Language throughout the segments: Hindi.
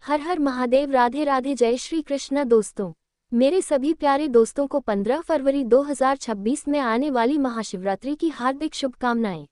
हर हर महादेव, राधे राधे, जय श्री कृष्ण। दोस्तों, मेरे सभी प्यारे दोस्तों को 15 फरवरी 2026 में आने वाली महाशिवरात्रि की हार्दिक शुभकामनाएं।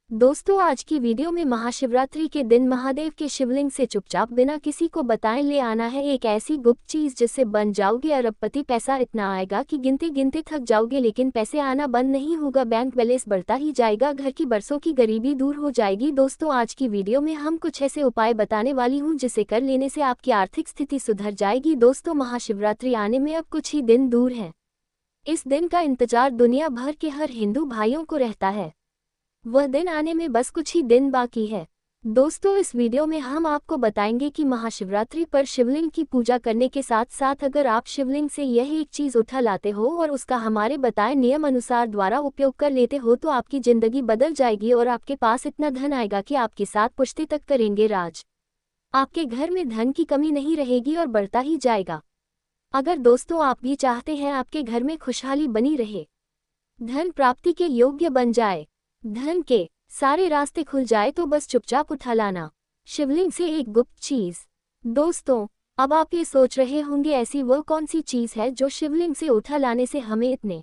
दोस्तों, आज की वीडियो में महाशिवरात्रि के दिन महादेव के शिवलिंग से चुपचाप बिना किसी को बताए ले आना है एक ऐसी गुप्त चीज जिससे बन जाओगे अरबपति। पैसा इतना आएगा कि गिनते गिनते थक जाओगे, लेकिन पैसे आना बंद नहीं होगा, बैंक बैलेंस बढ़ता ही जाएगा, घर की बरसों की गरीबी दूर हो जाएगी। दोस्तों, आज की वीडियो में हम कुछ ऐसे उपाय बताने वाली हूँ जिसे कर लेने से आपकी आर्थिक स्थिति सुधर जाएगी। दोस्तों, महाशिवरात्रि आने में अब कुछ ही दिन दूर है। इस दिन का इंतजार दुनिया भर के हर हिंदू भाइयों को रहता है। वह दिन आने में बस कुछ ही दिन बाकी है। दोस्तों, इस वीडियो में हम आपको बताएंगे कि महाशिवरात्रि पर शिवलिंग की पूजा करने के साथ साथ अगर आप शिवलिंग से यह एक चीज उठा लाते हो और उसका हमारे बताए नियम अनुसार द्वारा उपयोग कर लेते हो तो आपकी जिंदगी बदल जाएगी और आपके पास इतना धन आएगा कि आपके साथ पुश्ते तक करेंगे राज। आपके घर में धन की कमी नहीं रहेगी और बढ़ता ही जाएगा। अगर दोस्तों आप भी चाहते हैं आपके घर में खुशहाली बनी रहे, धन प्राप्ति के योग्य बन जाए, धन के सारे रास्ते खुल जाए, तो बस चुपचाप उठा लाना शिवलिंग से एक गुप्त चीज। दोस्तों, अब आप ये सोच रहे होंगे ऐसी वो कौन सी चीज है जो शिवलिंग से उठा लाने से हमें इतने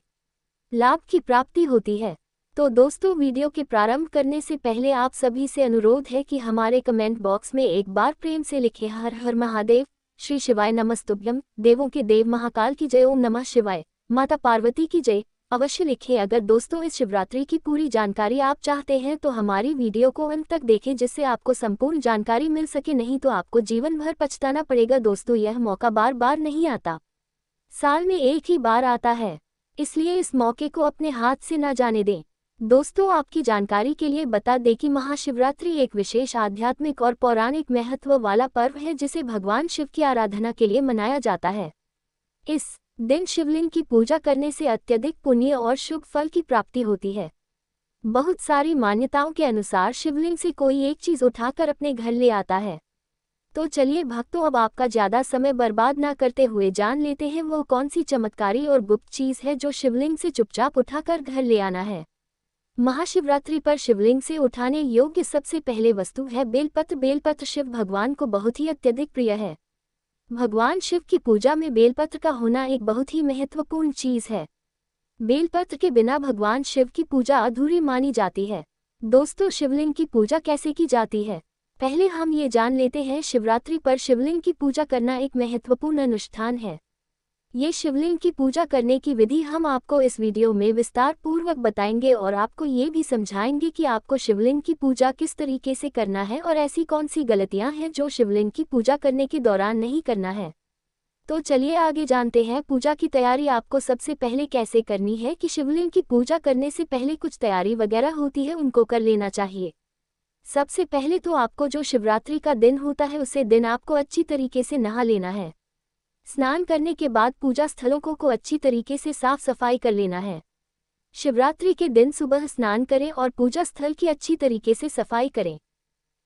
लाभ की प्राप्ति होती है। तो दोस्तों, वीडियो के प्रारंभ करने से पहले आप सभी से अनुरोध है कि हमारे कमेंट बॉक्स में एक बार प्रेम से लिखें हर हर महादेव, श्री शिवाय नमस्तुभ्यम, देवों के देव महाकाल की जय, ओम नमः शिवाय, माता पार्वती की जय अवश्य लिखें। अगर दोस्तों इस शिवरात्रि की पूरी जानकारी आप चाहते हैं तो हमारी वीडियो को अंत तक देखें जिससे आपको संपूर्ण जानकारी मिल सके, नहीं तो आपको जीवन भर पछताना पड़ेगा। दोस्तों, यह मौका बार बार नहीं आता, साल में एक ही बार आता है, इसलिए इस मौके को अपने हाथ से न जाने दें। दोस्तों, आपकी जानकारी के लिए बता दें कि महाशिवरात्रि एक विशेष आध्यात्मिक और पौराणिक महत्व वाला पर्व है जिसे भगवान शिव की आराधना के लिए मनाया जाता है। इस दिन शिवलिंग की पूजा करने से अत्यधिक पुण्य और शुभ फल की प्राप्ति होती है। बहुत सारी मान्यताओं के अनुसार शिवलिंग से कोई एक चीज उठाकर अपने घर ले आता है। तो चलिए भक्तों, अब आपका ज्यादा समय बर्बाद ना करते हुए जान लेते हैं वो कौन सी चमत्कारी और गुप्त चीज है जो शिवलिंग से चुपचाप उठाकर घर ले आना है। महाशिवरात्रि पर शिवलिंग से उठाने योग्य सबसे पहले वस्तु है बेलपत्र। बेलपत्र शिव भगवान को बहुत ही अत्यधिक प्रिय है। भगवान शिव की पूजा में बेलपत्र का होना एक बहुत ही महत्वपूर्ण चीज है। बेलपत्र के बिना भगवान शिव की पूजा अधूरी मानी जाती है। दोस्तों, शिवलिंग की पूजा कैसे की जाती है, पहले हम ये जान लेते हैं। शिवरात्रि पर शिवलिंग की पूजा करना एक महत्वपूर्ण अनुष्ठान है। ये शिवलिंग की पूजा करने की विधि हम आपको इस वीडियो में विस्तार पूर्वक बताएंगे और आपको ये भी समझाएंगे कि आपको शिवलिंग की पूजा किस तरीके से करना है और ऐसी कौन सी गलतियां हैं जो शिवलिंग की पूजा करने के दौरान नहीं करना है। तो चलिए आगे जानते हैं पूजा की तैयारी आपको सबसे पहले कैसे करनी है। कि शिवलिंग की पूजा करने से पहले कुछ तैयारी वगैरह होती है, उनको कर लेना चाहिए। सबसे पहले तो आपको जो शिवरात्रि का दिन होता है उसे दिन आपको अच्छी तरीके से नहा लेना है। स्नान करने के बाद पूजा स्थलों को अच्छी तरीके से साफ सफाई कर लेना है। शिवरात्रि के दिन सुबह स्नान करें और पूजा स्थल की अच्छी तरीके से सफाई करें।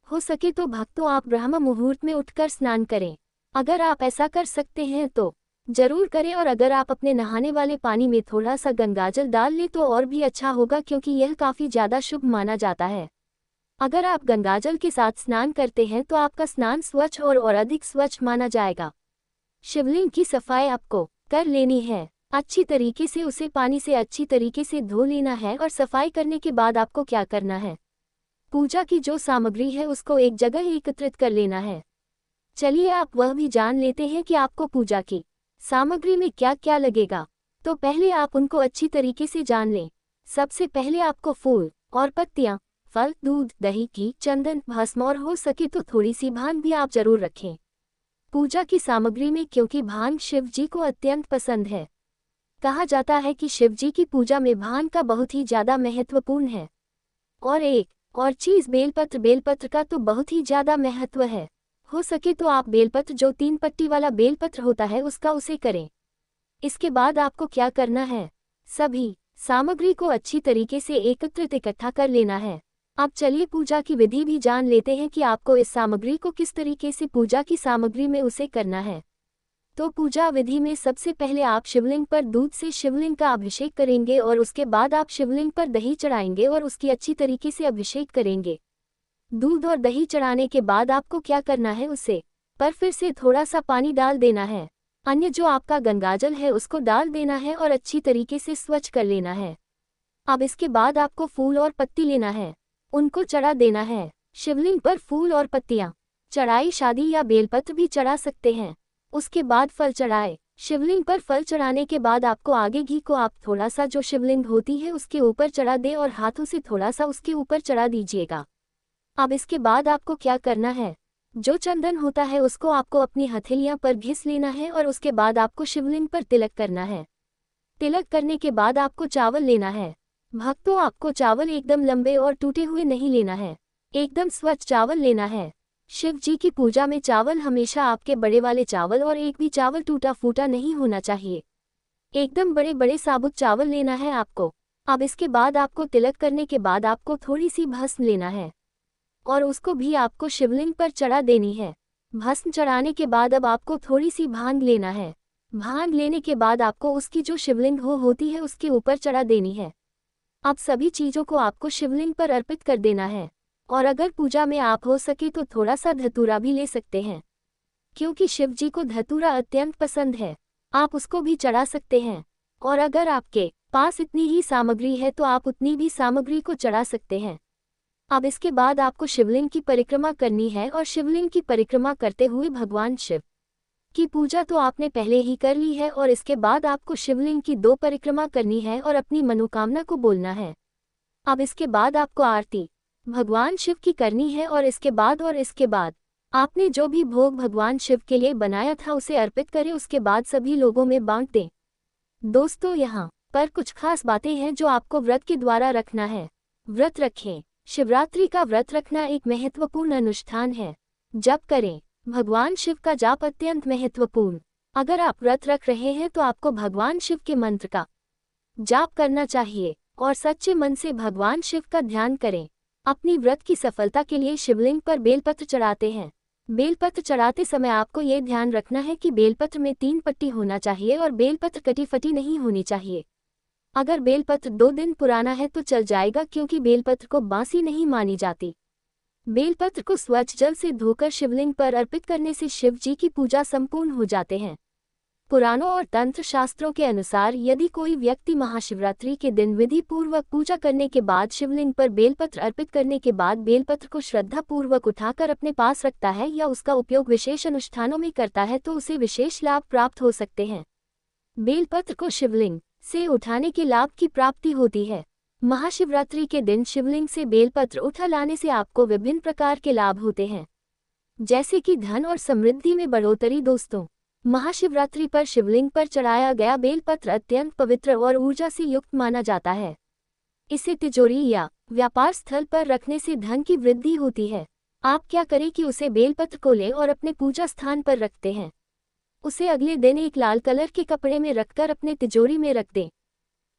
हो सके तो भक्तों आप ब्रह्म मुहूर्त में उठकर स्नान करें। अगर आप ऐसा कर सकते हैं तो जरूर करें, और अगर आप अपने नहाने वाले पानी में थोड़ा सा गंगाजल डाल लें तो और भी अच्छा होगा, क्योंकि यह काफी ज्यादा शुभ माना जाता है। अगर आप गंगाजल के साथ स्नान करते हैं तो आपका स्नान स्वच्छ और अधिक स्वच्छ माना जाएगा। शिवलिंग की सफाई आपको कर लेनी है अच्छी तरीके से, उसे पानी से अच्छी तरीके से धो लेना है। और सफाई करने के बाद आपको क्या करना है, पूजा की जो सामग्री है उसको एक जगह एकत्रित कर लेना है। चलिए आप वह भी जान लेते हैं कि आपको पूजा की सामग्री में क्या क्या लगेगा। तो पहले आप उनको अच्छी तरीके से जान लें। सबसे पहले आपको फूल और पत्तियां, फल, दूध, दही, घी, चंदन, भस्म और हो सके तो थोड़ी सी भांग भी आप जरूर रखें पूजा की सामग्री में, क्योंकि भांग शिव जी को अत्यंत पसंद है। कहा जाता है कि शिव जी की पूजा में भांग का बहुत ही ज्यादा महत्वपूर्ण है। और एक और चीज बेलपत्र। बेलपत्र का तो बहुत ही ज्यादा महत्व है। हो सके तो आप बेलपत्र जो 3 पत्ती वाला बेलपत्र होता है उसका उसे करें। इसके बाद आपको क्या करना है, सभी सामग्री को अच्छी तरीके से एकत्रित इकट्ठा कर लेना है। अब चलिए पूजा की विधि भी जान लेते हैं कि आपको इस सामग्री को किस तरीके से पूजा की सामग्री में उसे करना है। तो पूजा विधि में सबसे पहले आप शिवलिंग पर दूध से शिवलिंग का अभिषेक करेंगे और उसके बाद आप शिवलिंग पर दही चढ़ाएंगे और उसकी अच्छी तरीके से अभिषेक करेंगे। दूध और दही चढ़ाने के बाद आपको क्या करना है, उसे पर फिर से थोड़ा सा पानी डाल देना है। अन्य जो आपका गंगाजल है उसको डाल देना है और अच्छी तरीके से स्वच्छ कर लेना है। अब इसके बाद आपको फूल और पत्ती लेना है, उनको चढ़ा देना है। शिवलिंग पर फूल और पत्तियां चढ़ाई, शादी या बेलपत्र भी चढ़ा सकते हैं। उसके बाद फल चढ़ाए। शिवलिंग पर फल चढ़ाने के बाद आपको आगे घी को आप थोड़ा सा जो शिवलिंग होती है उसके ऊपर चढ़ा दे और हाथों से थोड़ा सा उसके ऊपर चढ़ा दीजिएगा। अब इसके बाद आपको क्या करना है, जो चंदन होता है उसको आपको अपनी हथेलियां पर घिस लेना है और उसके बाद आपको शिवलिंग पर तिलक करना है। तिलक करने के बाद आपको चावल लेना है। भक्तों, आपको चावल एकदम लंबे और टूटे हुए नहीं लेना है, एकदम स्वच्छ चावल लेना है। शिव जी की पूजा में चावल हमेशा आपके बड़े वाले चावल और एक भी चावल टूटा फूटा नहीं होना चाहिए। एकदम बड़े बड़े साबुत चावल लेना है आपको। अब इसके बाद आपको तिलक करने के बाद आपको थोड़ी सी भस्म लेना है और उसको भी आपको शिवलिंग पर चढ़ा देनी है। भस्म चढ़ाने के बाद अब आपको थोड़ी सी भांग लेना है। भांग लेने के बाद आपको उसकी जो शिवलिंग होती है उसके ऊपर चढ़ा देनी है। अब सभी चीज़ों को आपको शिवलिंग पर अर्पित कर देना है और अगर पूजा में आप हो सके तो थोड़ा सा धतूरा भी ले सकते हैं, क्योंकि शिव जी को धतूरा अत्यंत पसंद है। आप उसको भी चढ़ा सकते हैं और अगर आपके पास इतनी ही सामग्री है तो आप उतनी भी सामग्री को चढ़ा सकते हैं। अब इसके बाद आपको शिवलिंग की परिक्रमा करनी है और शिवलिंग की परिक्रमा करते हुए भगवान शिव की पूजा तो आपने पहले ही कर ली है और इसके बाद आपको शिवलिंग की 2 परिक्रमा करनी है और अपनी मनोकामना को बोलना है। अब इसके बाद आपको आरती भगवान शिव की करनी है और इसके बाद आपने जो भी भोग भगवान शिव के लिए बनाया था उसे अर्पित करें, उसके बाद सभी लोगों में बांट दें। दोस्तों, यहाँ पर कुछ खास बातें हैं जो आपको व्रत के द्वारा रखना है। व्रत रखें। शिवरात्रि का व्रत रखना एक महत्वपूर्ण अनुष्ठान है। जप करें। भगवान शिव का जाप अत्यंत महत्वपूर्ण। अगर आप व्रत रख रहे हैं तो आपको भगवान शिव के मंत्र का जाप करना चाहिए और सच्चे मन से भगवान शिव का ध्यान करें। अपनी व्रत की सफलता के लिए शिवलिंग पर बेलपत्र चढ़ाते हैं। बेलपत्र चढ़ाते समय आपको ये ध्यान रखना है कि बेलपत्र में 3 पट्टी होना चाहिए और बेलपत्र कटी फटी नहीं होनी चाहिए। अगर बेलपत्र 2 दिन पुराना है तो चल जाएगा, क्योंकि बेलपत्र को बासी नहीं मानी जाती। बेलपत्र को स्वच्छ जल से धोकर शिवलिंग पर अर्पित करने से शिव जी की पूजा संपूर्ण हो जाते हैं। पुराणों और तंत्र शास्त्रों के अनुसार यदि कोई व्यक्ति महाशिवरात्रि के दिन विधि पूर्वक पूजा करने के बाद शिवलिंग पर बेलपत्र अर्पित करने के बाद बेलपत्र को श्रद्धा पूर्वक उठाकर अपने पास रखता है या उसका उपयोग विशेष अनुष्ठानों में करता है तो उसे विशेष लाभ प्राप्त हो सकते हैं। बेलपत्र को शिवलिंग से उठाने के लाभ की प्राप्ति होती है। महाशिवरात्रि के दिन शिवलिंग से बेलपत्र उठा लाने से आपको विभिन्न प्रकार के लाभ होते हैं, जैसे कि धन और समृद्धि में बढ़ोतरी। दोस्तों, महाशिवरात्रि पर शिवलिंग पर चढ़ाया गया बेलपत्र अत्यंत पवित्र और ऊर्जा से युक्त माना जाता है। इसे तिजोरी या व्यापार स्थल पर रखने से धन की वृद्धि होती है। आप क्या करें कि उसे बेलपत्र को लें और अपने पूजा स्थान पर रखते हैं। उसे अगले दिन एक लाल कलर के कपड़े में रखकर अपने तिजोरी में रख दें,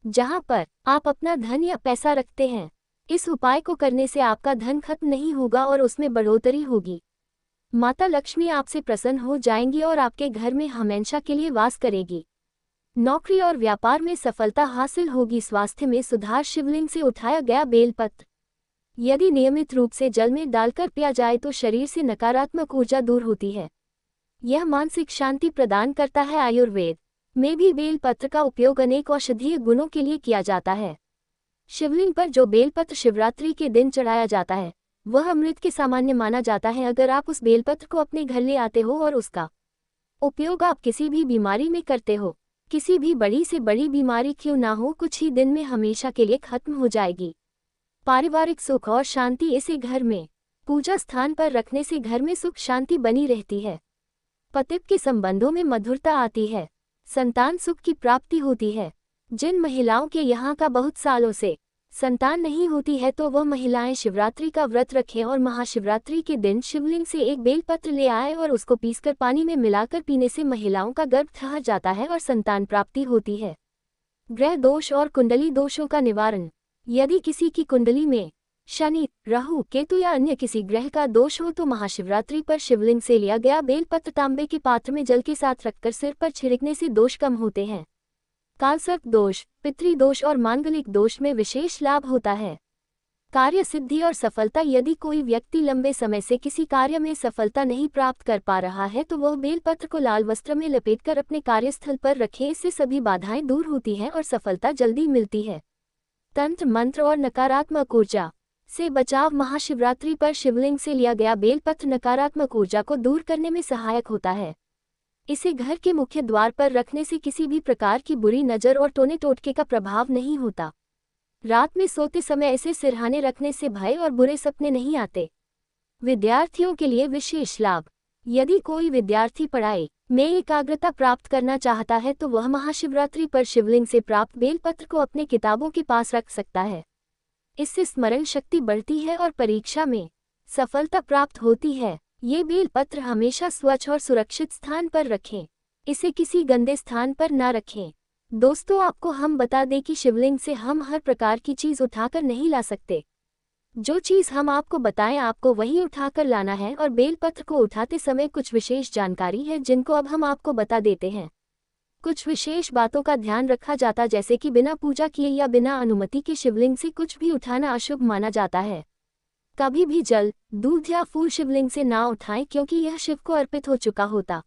जहां पर आप अपना धन या पैसा रखते हैं। इस उपाय को करने से आपका धन खत्म नहीं होगा और उसमें बढ़ोतरी होगी। माता लक्ष्मी आपसे प्रसन्न हो जाएंगी और आपके घर में हमेशा के लिए वास करेगी। नौकरी और व्यापार में सफलता हासिल होगी। स्वास्थ्य में सुधार। शिवलिंग से उठाया गया बेलपत्र यदि नियमित रूप से जल में डालकर पिया जाए तो शरीर से नकारात्मक ऊर्जा दूर होती है। यह मानसिक शांति प्रदान करता है। आयुर्वेद में भी बेलपत्र का उपयोग अनेक औषधीय गुणों के लिए किया जाता है। शिवलिंग पर जो बेलपत्र शिवरात्रि के दिन चढ़ाया जाता है वह अमृत के सामान्य माना जाता है। अगर आप उस बेलपत्र को अपने घर ले आते हो और उसका उपयोग आप किसी भी बीमारी में करते हो, किसी भी बड़ी से बड़ी बीमारी क्यों ना हो, कुछ ही दिन में हमेशा के लिए खत्म हो जाएगी। पारिवारिक सुख और शांति। इसे घर में पूजा स्थान पर रखने से घर में सुख शांति बनी रहती है। पति के संबंधों में मधुरता आती है। संतान सुख की प्राप्ति होती है। जिन महिलाओं के यहाँ का बहुत सालों से संतान नहीं होती है तो वह महिलाएं शिवरात्रि का व्रत रखें और महाशिवरात्रि के दिन शिवलिंग से एक बेलपत्र ले आए और उसको पीसकर पानी में मिलाकर पीने से महिलाओं का गर्भ ठहर जाता है और संतान प्राप्ति होती है। ग्रह दोष और कुंडली दोषों का निवारण। यदि किसी की कुंडली में शनि, राहु, केतु या अन्य किसी ग्रह का दोष हो तो महाशिवरात्रि पर शिवलिंग से लिया गया बेलपत्र तांबे के पात्र में जल के साथ रखकर सिर पर छिड़कने से दोष कम होते हैं। कालसर्प दोष, पितृ दोष और मांगलिक दोष में विशेष लाभ होता है। कार्य सिद्धि और सफलता। यदि कोई व्यक्ति लंबे समय से किसी कार्य में सफलता नहीं प्राप्त कर पा रहा है तो वह बेलपत्र को लाल वस्त्र में लपेटकर अपने कार्यस्थल पर रखे। इससे सभी बाधाएं दूर होती हैं और सफलता जल्दी मिलती है। तंत्र मंत्र और नकारात्मक ऊर्जा से बचाव। महाशिवरात्रि पर शिवलिंग से लिया गया बेलपत्र नकारात्मक ऊर्जा को दूर करने में सहायक होता है। इसे घर के मुख्य द्वार पर रखने से किसी भी प्रकार की बुरी नज़र और टोने टोटके का प्रभाव नहीं होता। रात में सोते समय ऐसे सिरहाने रखने से भय और बुरे सपने नहीं आते। विद्यार्थियों के लिए विशेष लाभ। यदि कोई विद्यार्थी पढ़ाई में एकाग्रता प्राप्त करना चाहता है तो वह महाशिवरात्रि पर शिवलिंग से प्राप्त बेलपत्र को अपने किताबों के पास रख सकता है। इससे स्मरण शक्ति बढ़ती है और परीक्षा में सफलता प्राप्त होती है। ये बेलपत्र हमेशा स्वच्छ और सुरक्षित स्थान पर रखें। इसे किसी गंदे स्थान पर न रखें। दोस्तों, आपको हम बता दें कि शिवलिंग से हम हर प्रकार की चीज़ उठाकर नहीं ला सकते। जो चीज़ हम आपको बताएं आपको वही उठाकर लाना है और बेलपत्र को उठाते समय कुछ विशेष जानकारी है जिनको अब हम आपको बता देते हैं। कुछ विशेष बातों का ध्यान रखा जाता, जैसे कि बिना पूजा किए या बिना अनुमति के शिवलिंग से कुछ भी उठाना अशुभ माना जाता है। कभी भी जल, दूध या फूल शिवलिंग से ना उठाएं क्योंकि यह शिव को अर्पित हो चुका होता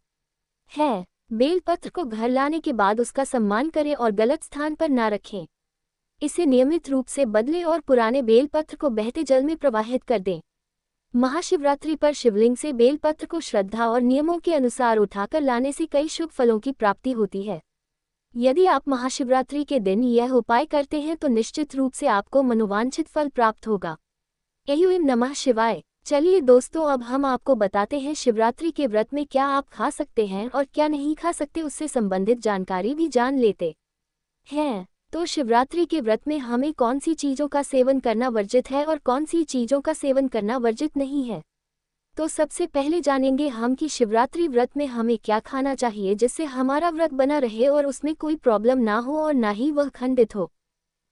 है। बेलपत्र को घर लाने के बाद उसका सम्मान करें और गलत स्थान पर ना रखें। इसे नियमित रूप से बदलें और पुराने बेलपत्र को बहते जल में प्रवाहित कर दें। महाशिवरात्रि पर शिवलिंग से बेलपत्र को श्रद्धा और नियमों के अनुसार उठाकर लाने से कई शुभ फलों की प्राप्ति होती है। यदि आप महाशिवरात्रि के दिन यह उपाय करते हैं तो निश्चित रूप से आपको मनोवांछित फल प्राप्त होगा। ऐं नमः शिवाय। चलिए दोस्तों, अब हम आपको बताते हैं शिवरात्रि के व्रत में क्या आप खा सकते हैं और क्या नहीं खा सकते, उससे संबंधित जानकारी भी जान लेते हैं। तो शिवरात्रि के व्रत में हमें कौन सी चीज़ों का सेवन करना वर्जित है और कौन सी चीज़ों का सेवन करना वर्जित नहीं है। तो सबसे पहले जानेंगे हम कि शिवरात्रि व्रत में हमें क्या खाना चाहिए जिससे हमारा व्रत बना रहे और उसमें कोई प्रॉब्लम ना हो और ना ही वह खंडित हो।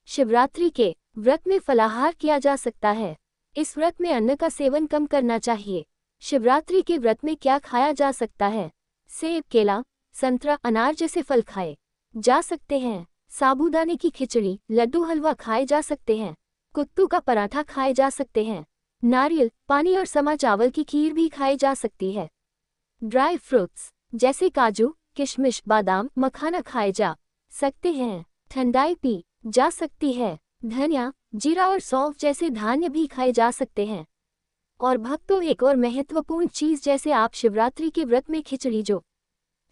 शिवरात्रि के व्रत में फलाहार किया जा सकता है। इस व्रत में अन्न का सेवन कम करना चाहिए। शिवरात्रि के व्रत में क्या खाया जा सकता है? सेब, केला, संतरा, अनार जैसे फल खाए जा सकते हैं। साबूदाने की खिचड़ी, लड्डू, हलवा खाए जा सकते हैं। कुत्तू का पराठा खाए जा सकते हैं। नारियल पानी और समा चावल की खीर भी खाई जा सकती है। ड्राई फ्रूट्स जैसे काजू, किशमिश, बादाम, मखाना खाए जा सकते हैं। ठंडाई पी जा सकती है। धनिया, जीरा और सौंफ जैसे धान्य भी खाए जा सकते हैं। और भक्तों, एक और महत्वपूर्ण चीज़, जैसे आप शिवरात्रि के व्रत में खिचड़ी, जो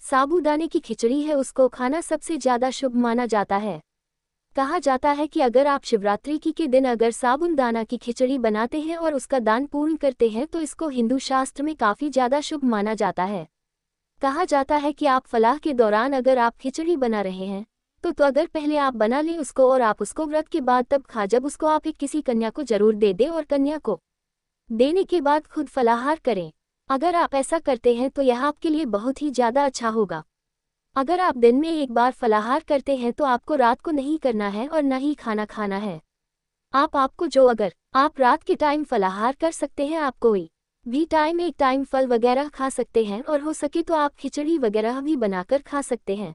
साबूदाने की खिचड़ी है, उसको खाना सबसे ज़्यादा शुभ माना जाता है। कहा जाता है कि अगर आप शिवरात्रि के दिन अगर साबूदाना की खिचड़ी बनाते हैं और उसका दान पूर्ण करते हैं तो इसको हिंदू शास्त्र में काफ़ी ज़्यादा शुभ माना जाता है। कहा जाता है कि आप फलाह के दौरान अगर आप खिचड़ी बना रहे हैं तो अगर पहले आप बना लें उसको और आप उसको व्रत के बाद तब खा, जब उसको आप एक किसी कन्या को जरूर दे दें और कन्या को देने के बाद खुद फलाहार करें। अगर आप ऐसा करते हैं तो यह आपके लिए बहुत ही ज़्यादा अच्छा होगा। अगर आप दिन में एक बार फलाहार करते हैं तो आपको रात को नहीं करना है और न ही खाना खाना है। आपको जो अगर आप रात के टाइम फलाहार कर सकते हैं, आप कोई भी टाइम एक टाइम फल वगैरह खा सकते हैं और हो सके तो आप खिचड़ी वगैरह भी बनाकर खा सकते हैं।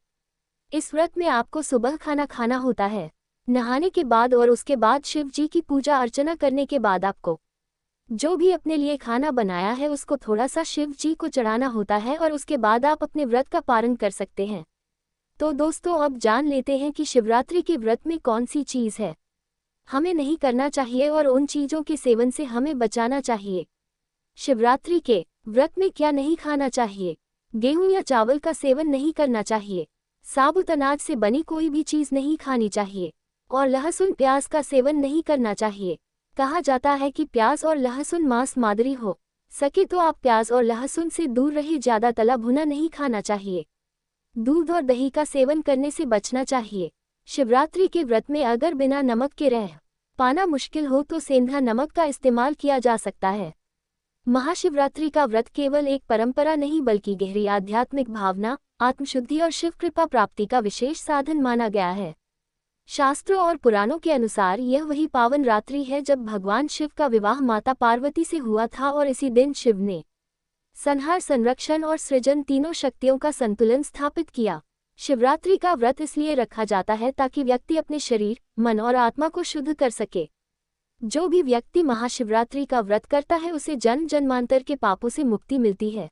इस व्रत में आपको सुबह खाना खाना होता है नहाने के बाद, और उसके बाद शिव जी की पूजा अर्चना करने के बाद आपको जो भी अपने लिए खाना बनाया है उसको थोड़ा सा शिव जी को चढ़ाना होता है और उसके बाद आप अपने व्रत का पारण कर सकते हैं। तो दोस्तों, अब जान लेते हैं कि शिवरात्रि के व्रत में कौन सी चीज़ है हमें नहीं करना चाहिए और उन चीज़ों के सेवन से हमें बचाना चाहिए। शिवरात्रि के व्रत में क्या नहीं खाना चाहिए? गेहूं या चावल का सेवन नहीं करना चाहिए। साबुत अनाज से बनी कोई भी चीज़ नहीं खानी चाहिए और लहसुन प्याज का सेवन नहीं करना चाहिए। कहा जाता है कि प्याज और लहसुन मांस मादरी हो सके तो आप प्याज और लहसुन से दूर रहे। ज़्यादा तला भुना नहीं खाना चाहिए। दूध और दही का सेवन करने से बचना चाहिए। शिवरात्रि के व्रत में अगर बिना नमक के रह पाना मुश्किल हो तो सेंधा नमक का इस्तेमाल किया जा सकता है। महाशिवरात्रि का व्रत केवल एक परंपरा नहीं बल्कि गहरी आध्यात्मिक भावना, आत्मशुद्धि और शिव कृपा प्राप्ति का विशेष साधन माना गया है। शास्त्रों और पुराणों के अनुसार यह वही पावन रात्रि है जब भगवान शिव का विवाह माता पार्वती से हुआ था और इसी दिन शिव ने संहार, संरक्षण और सृजन तीनों शक्तियों का संतुलन स्थापित किया। शिवरात्रि का व्रत इसलिए रखा जाता है ताकि व्यक्ति अपने शरीर, मन और आत्मा को शुद्ध कर सके। जो भी व्यक्ति महाशिवरात्रि का व्रत करता है उसे जन्म जन्मांतर के पापों से मुक्ति मिलती है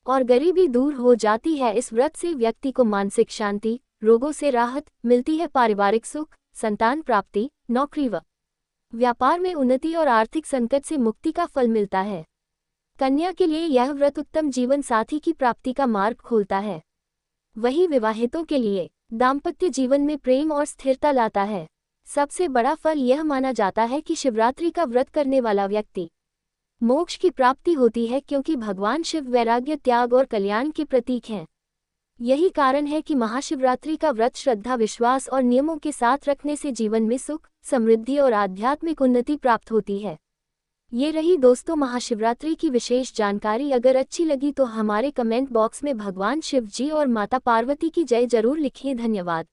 और गरीबी दूर हो जाती है। इस व्रत से व्यक्ति को मानसिक शांति, रोगों से राहत मिलती है, पारिवारिक सुख, संतान प्राप्ति, नौकरी व व्यापार में उन्नति और आर्थिक संकट से मुक्ति का फल मिलता है। कन्या के लिए यह व्रत उत्तम जीवन साथी की प्राप्ति का मार्ग खोलता है। वहीं विवाहितों के लिए दाम्पत्य जीवन में प्रेम और स्थिरता लाता है। सबसे बड़ा फल यह माना जाता है कि शिवरात्रि का व्रत करने वाला व्यक्ति मोक्ष की प्राप्ति होती है, क्योंकि भगवान शिव वैराग्य, त्याग और कल्याण के प्रतीक हैं। यही कारण है कि महाशिवरात्रि का व्रत श्रद्धा, विश्वास और नियमों के साथ रखने से जीवन में सुख, समृद्धि और आध्यात्मिक उन्नति प्राप्त होती है। ये रही दोस्तों महाशिवरात्रि की विशेष जानकारी। अगर अच्छी लगी तो हमारे कमेंट बॉक्स में भगवान शिव जी और माता पार्वती की जय जरूर लिखिए। धन्यवाद।